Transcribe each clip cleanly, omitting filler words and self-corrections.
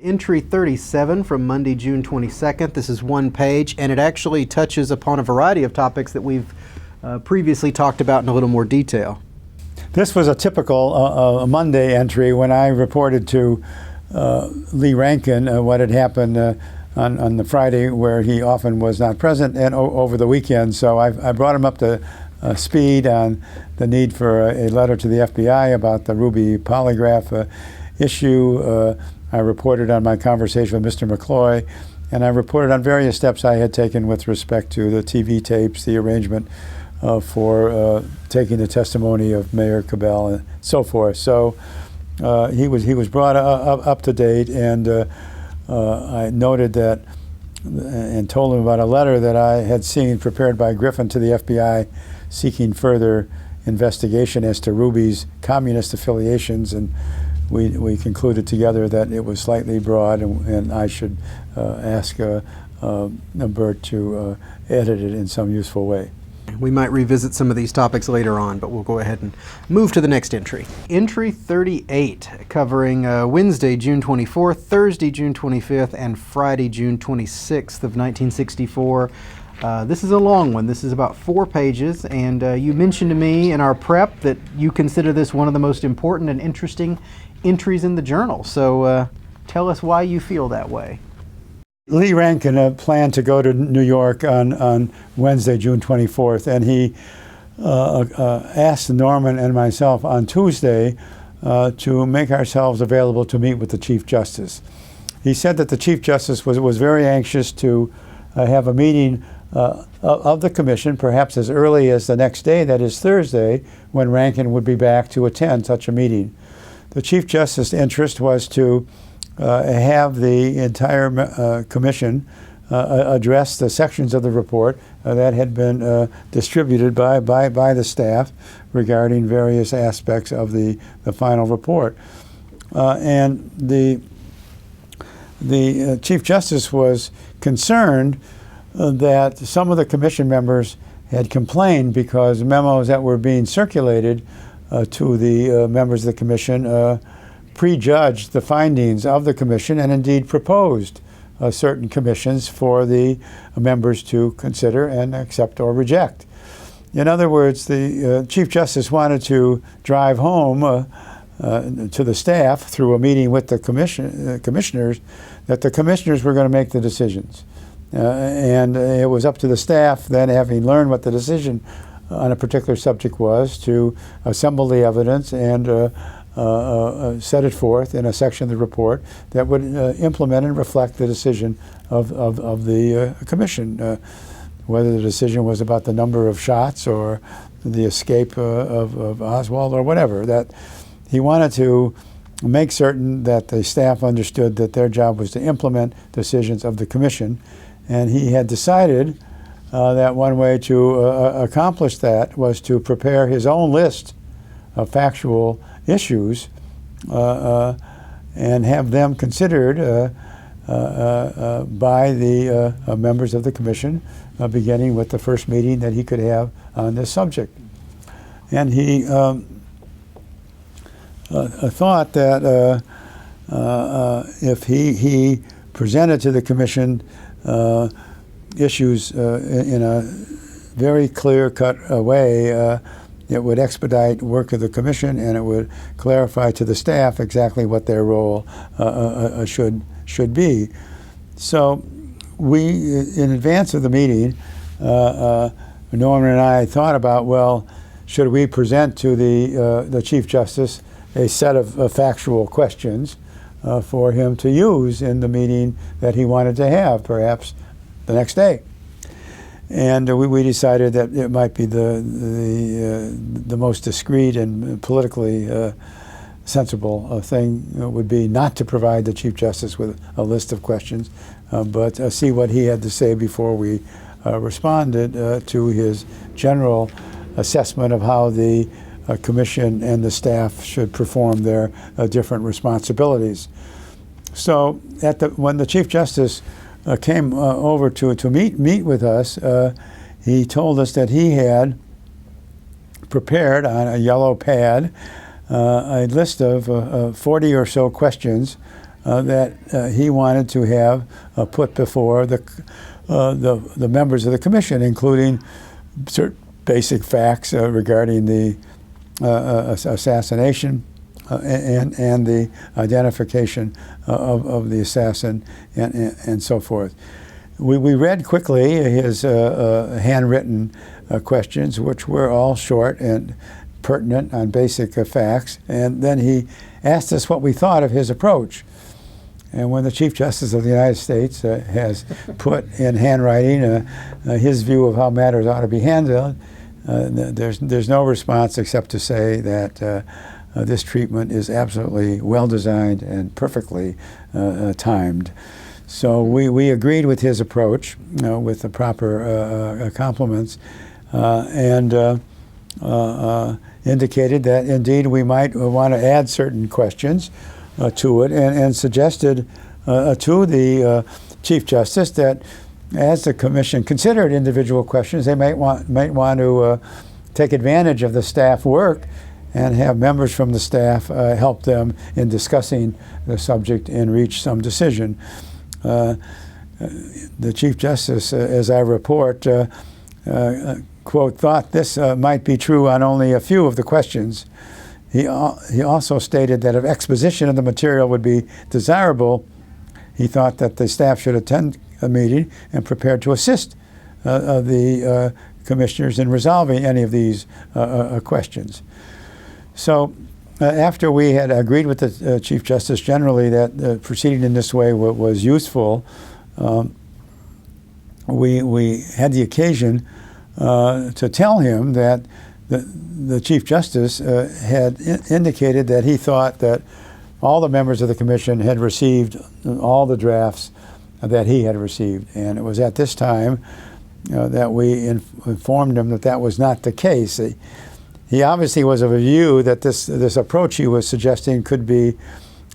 Entry 37 from Monday, June 22nd. This is one page, and it actually touches upon a variety of topics that we've previously talked about in a little more detail. This was a typical Monday entry when I reported to Lee Rankin what had happened on the Friday, where he often was not present, and over the weekend. So I brought him up to speed on the need for a letter to the FBI about the Ruby polygraph issue. I reported on my conversation with Mr. McCloy, and I reported on various steps I had taken with respect to the TV tapes, the arrangement for taking the testimony of Mayor Cabell and so forth. So he was brought up to date, and I noted that and told him about a letter that I had seen prepared by Griffin to the FBI seeking further investigation as to Ruby's communist affiliations, and we concluded together that it was slightly broad, and I should ask Bert to edit it in some useful way. We might revisit some of these topics later on, but we'll go ahead and move to the next entry. Entry 38, covering Wednesday, June 24th, Thursday, June 25th, and Friday, June 26th of 1964. This is a long one. This is about 4 pages, and you mentioned to me in our prep that you consider this one of the most important and interesting entries in the journal. So tell us why you feel that way. Lee Rankin planned to go to New York on Wednesday, June 24th, and he asked Norman and myself on Tuesday to make ourselves available to meet with the Chief Justice. He said that the Chief Justice was very anxious to have a meeting of the Commission, perhaps as early as the next day, that is Thursday, when Rankin would be back to attend such a meeting. The Chief Justice's interest was to have the entire Commission address the sections of the report that had been distributed by the staff regarding various aspects of the final report. And the Chief Justice was concerned that some of the Commission members had complained because memos that were being circulated to the members of the Commission prejudged the findings of the Commission, and indeed proposed certain commissions for the members to consider and accept or reject. In other words, the Chief Justice wanted to drive home to the staff through a meeting with the commissioners that the commissioners were going to make the decisions. And it was up to the staff then, having learned what the decision on a particular subject was, to assemble the evidence and set it forth in a section of the report that would implement and reflect the decision of the Commission, whether the decision was about the number of shots or the escape of Oswald or whatever. That he wanted to make certain that the staff understood that their job was to implement decisions of the Commission, and he had decided that one way to accomplish that was to prepare his own list of factual issues and have them considered by the members of the Commission, beginning with the first meeting that he could have on this subject. And he thought that if he presented to the Commission issues in a very clear-cut way, it would expedite work of the Commission, and it would clarify to the staff exactly what their role should be. So we, in advance of the meeting, Norman and I thought about, well, should we present to the Chief Justice a set of factual questions for him to use in the meeting that he wanted to have, perhaps the next day. And we decided that it might be the most discreet and politically sensible thing would be not to provide the Chief Justice with a list of questions, but see what he had to say before we responded to his general assessment of how the Commission and the staff should perform their different responsibilities. So when the Chief Justice came over to meet with us, he told us that he had prepared on a yellow pad a list of 40 or so questions that he wanted to have put before the members of the commission, including certain basic facts regarding the assassination and the identification of the assassin and so forth. We read quickly his handwritten questions, which were all short and pertinent on basic facts, and then he asked us what we thought of his approach. And when the Chief Justice of the United States has put in handwriting his view of how matters ought to be handled, there's no response except to say that this treatment is absolutely well designed and perfectly timed. So we agreed with his approach with the proper compliments and indicated that indeed we might want to add certain questions to it, and suggested to the Chief Justice that as the Commission considered individual questions, they might want to take advantage of the staff work and have members from the staff help them in discussing the subject and reach some decision. The Chief Justice, as I report, quote, thought this might be true on only a few of the questions. He also stated that if exposition of the material would be desirable, he thought that the staff should attend a meeting and prepare to assist the commissioners in resolving any of these questions. So after we had agreed with the Chief Justice generally that proceeding in this way was useful, we had the occasion to tell him that the Chief Justice had indicated that he thought that all the members of the Commission had received all the drafts that he had received. And it was at this time that we informed him that that was not the case. He obviously was of a view that this approach he was suggesting could be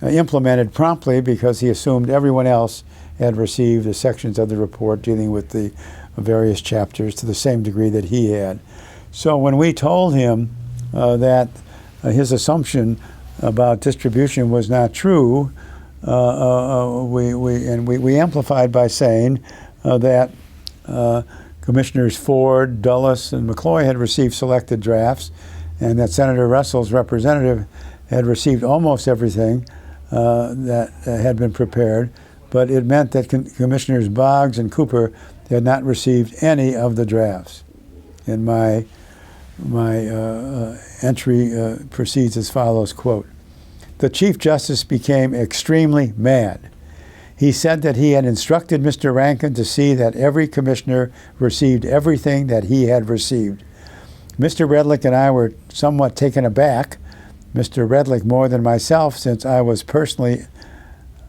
implemented promptly because he assumed everyone else had received the sections of the report dealing with the various chapters to the same degree that he had. So when we told him that his assumption about distribution was not true, we amplified by saying that Commissioners Ford, Dulles, and McCloy had received selected drafts, and that Senator Russell's representative had received almost everything that had been prepared, but it meant that Commissioners Boggs and Cooper had not received any of the drafts. And my entry proceeds as follows, quote, "The Chief Justice became extremely mad. He said that he had instructed Mr. Rankin to see that every commissioner received everything that he had received. Mr. Redlick and I were somewhat taken aback, Mr. Redlick more than myself, since I was personally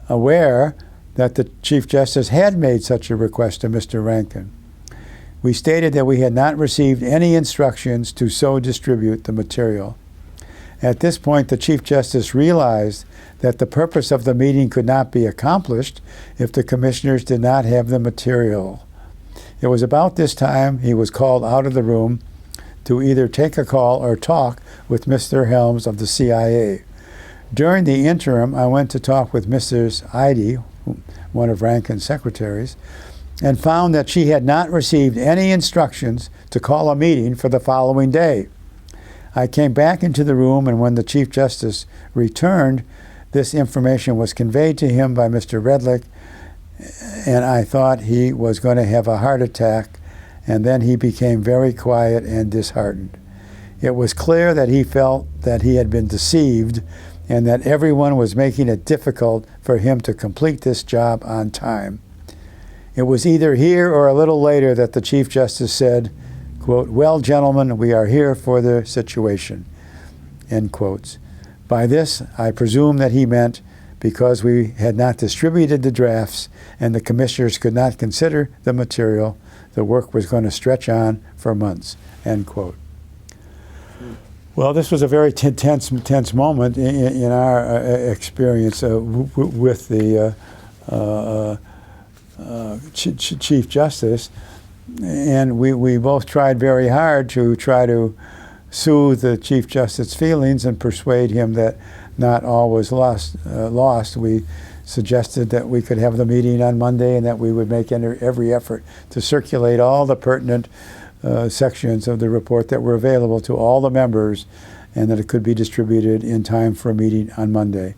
aware that the Chief Justice had made such a request to Mr. Rankin. We stated that we had not received any instructions to so distribute the material. At this point, the Chief Justice realized that the purpose of the meeting could not be accomplished if the commissioners did not have the material. It was about this time he was called out of the room to either take a call or talk with Mr. Helms of the CIA. During the interim, I went to talk with Mrs. Idy, one of Rankin's secretaries, and found that she had not received any instructions to call a meeting for the following day. I came back into the room, and when the Chief Justice returned, this information was conveyed to him by Mr. Redlick, and I thought he was going to have a heart attack, and then he became very quiet and disheartened. It was clear that he felt that he had been deceived and that everyone was making it difficult for him to complete this job on time. It was either here or a little later that the Chief Justice said, quote, 'Well, gentlemen, we are here for the situation,' end quotes. By this, I presume that he meant because we had not distributed the drafts and the commissioners could not consider the material, the work was going to stretch on for months," end quote. Well, this was a very tense moment in our experience with the Chief Justice, and we both tried very hard to try to soothe the Chief Justice's feelings and persuade him that not all was lost. We suggested that we could have the meeting on Monday and that we would make every effort to circulate all the pertinent sections of the report that were available to all the members, and that it could be distributed in time for a meeting on Monday.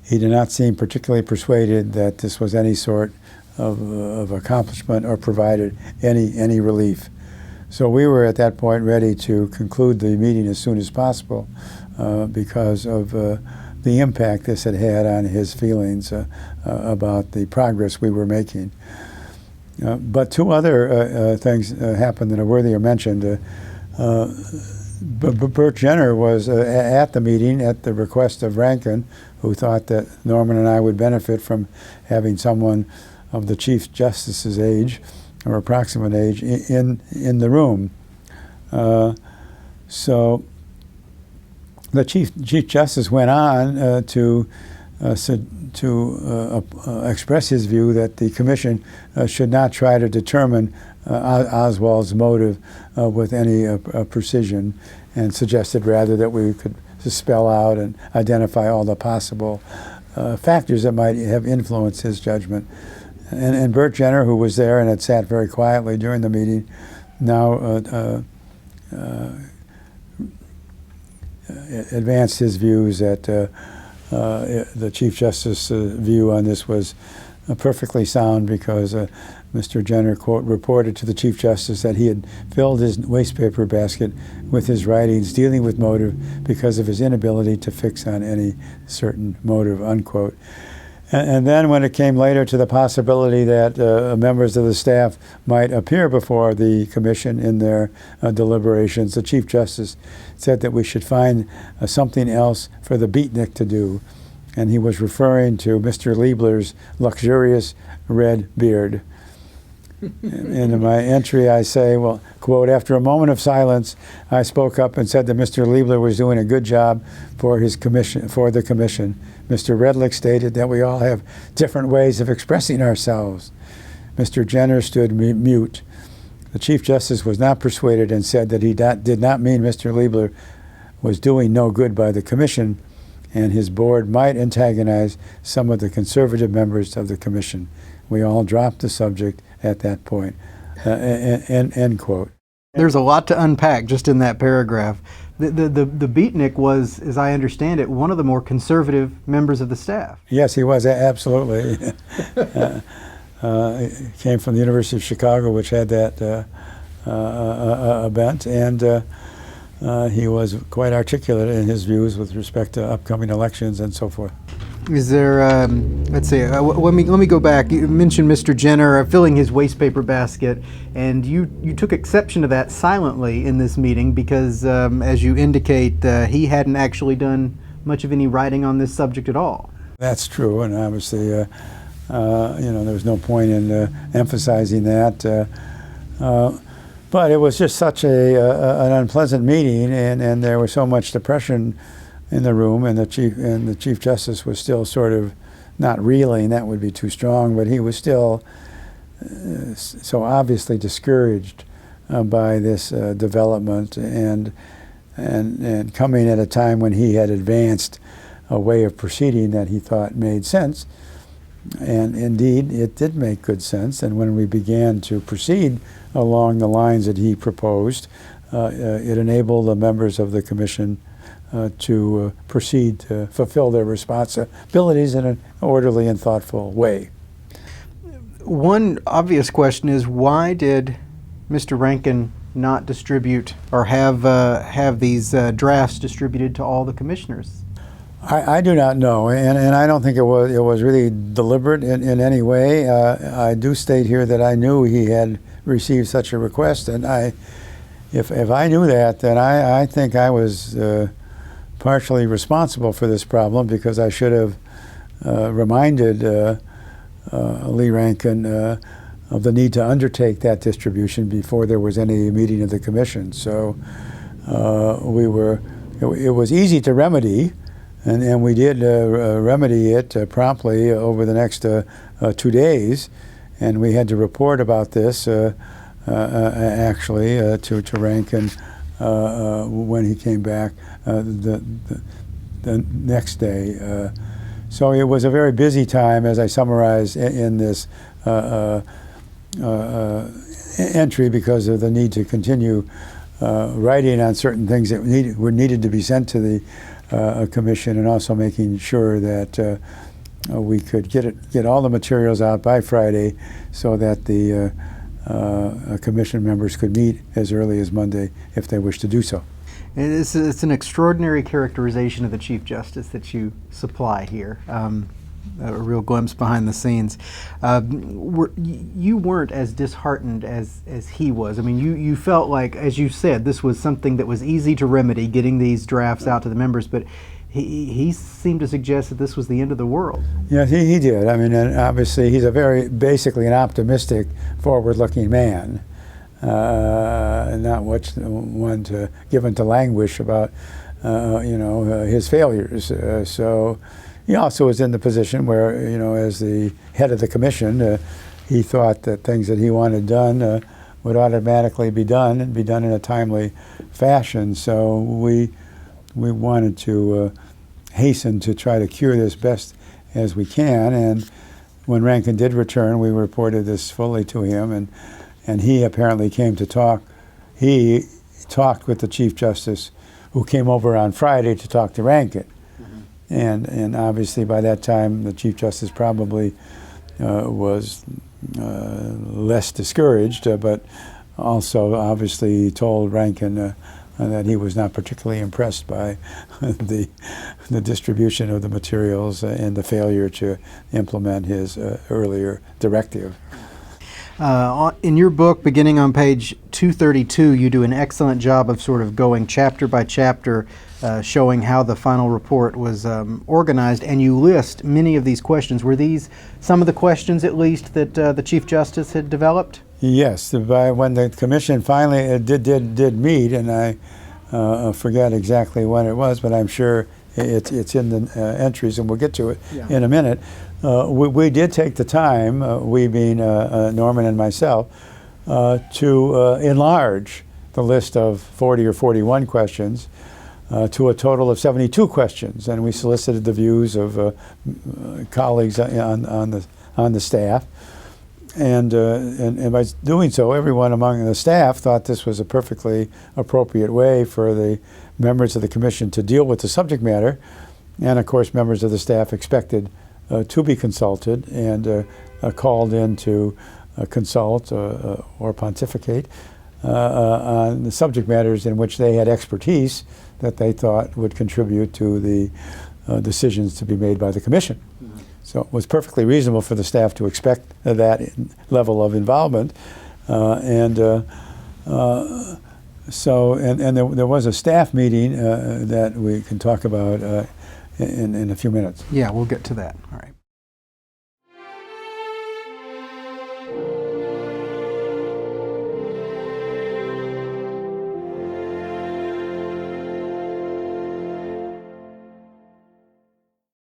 He did not seem particularly persuaded that this was any sort of accomplishment or provided any relief. So we were at that point ready to conclude the meeting as soon as possible because of the impact this had had on his feelings about the progress we were making. But two other things happened that are worthy of mention. Bert Jenner was at the meeting at the request of Rankin, who thought that Norman and I would benefit from having someone of the Chief Justice's age, or approximate age, in the room. So the Chief Justice went on to express his view that the Commission should not try to determine Oswald's motive with any precision, and suggested rather that we could spell out and identify all the possible factors that might have influenced his judgment. And Bert Jenner, who was there and had sat very quietly during the meeting, now advanced his views that the Chief Justice's view on this was perfectly sound, because Mr. Jenner, quote, reported to the Chief Justice that he had filled his wastepaper basket with his writings dealing with motive because of his inability to fix on any certain motive, unquote. And then when it came later to the possibility that members of the staff might appear before the Commission in their deliberations, the Chief Justice said that we should find something else for the beatnik to do. And he was referring to Mr. Liebler's luxurious red beard. In my entry, I say, well, quote, after a moment of silence, I spoke up and said that Mr. Liebler was doing a good job for the commission. Mr. Redlick stated that we all have different ways of expressing ourselves. Mr. Jenner stood mute. The Chief Justice was not persuaded and said that he did not mean Mr. Liebler was doing no good by the commission, and his board might antagonize some of the conservative members of the commission. We all dropped the subject at that point. End quote. There's a lot to unpack just in that paragraph. The beatnik was, as I understand it, one of the more conservative members of the staff. Yes, he was, absolutely. He came from the University of Chicago, which had that bent, and he was quite articulate in his views with respect to upcoming elections and so forth. Is there, let's see, let me go back. You mentioned Mr. Jenner filling his wastepaper basket, and you took exception to that silently in this meeting because, as you indicate, he hadn't actually done much of any writing on this subject at all. That's true, and obviously, there was no point in emphasizing that. But it was just such an unpleasant meeting, and there was so much depression in the room, and the Chief Justice was still sort of not reeling, that would be too strong, but he was still so obviously discouraged by this development, and coming at a time when he had advanced a way of proceeding that he thought made sense. And indeed, it did make good sense, and when we began to proceed along the lines that he proposed, it enabled the members of the Commission to proceed to fulfill their responsibilities in an orderly and thoughtful way. One obvious question is, why did Mr. Rankin not distribute or have these drafts distributed to all the commissioners? I do not know, and I don't think it was really deliberate in any way. I do state here that I knew he had received such a request, and if I knew that, then I think I was partially responsible for this problem, because I should have reminded Lee Rankin of the need to undertake that distribution before there was any meeting of the commission. So it was easy to remedy, and we did remedy it promptly over the next 2 days, and we had to report about this actually to Rankin when he came back the next day. So it was a very busy time, as I summarized in this entry, because of the need to continue writing on certain things that were needed to be sent to the commission, and also making sure that we could get all the materials out by Friday, so that the commission members could meet as early as Monday if they wish to do so. It's an extraordinary characterization of the Chief Justice that you supply here. A real glimpse behind the scenes. You weren't as disheartened as he was. I mean, you felt like, as you said, this was something that was easy to remedy, getting these drafts out to the members, but he seemed to suggest that this was the end of the world. Yeah, he did. I mean, and obviously he's basically an optimistic, forward-looking man, and not one given to languish about, his failures. So he also was in the position where, as the head of the commission, he thought that things that he wanted done would automatically be done, and be done in a timely fashion. So we wanted to hasten to try to cure this best as we can. And when Rankin did return, we reported this fully to him, and he apparently came to talk. He talked with the Chief Justice, who came over on Friday to talk to Rankin. And obviously by that time the Chief Justice probably was less discouraged, but also obviously told Rankin that he was not particularly impressed by the distribution of the materials and the failure to implement his earlier directive. In your book, beginning on page 232, you do an excellent job of sort of going chapter by chapter, showing how the final report was organized, and you list many of these questions. Were these some of the questions, at least, that the Chief Justice had developed? Yes. When the commission finally did meet, and I forget exactly when it was, but I'm sure it's in the entries, and we'll get to it in a minute. We did take the time, we being Norman and myself, to enlarge the list of 40 or 41 questions to a total of 72 questions, and we solicited the views of colleagues on the staff, and by doing so, everyone among the staff thought this was a perfectly appropriate way for the members of the commission to deal with the subject matter, and of course members of the staff expected to be consulted and called in to consult or pontificate on the subject matters in which they had expertise that they thought would contribute to the decisions to be made by the commission. Mm-hmm. So it was perfectly reasonable for the staff to expect that level of involvement, and there was a staff meeting that we can talk about in a few minutes. Yeah, we'll get to that. All right.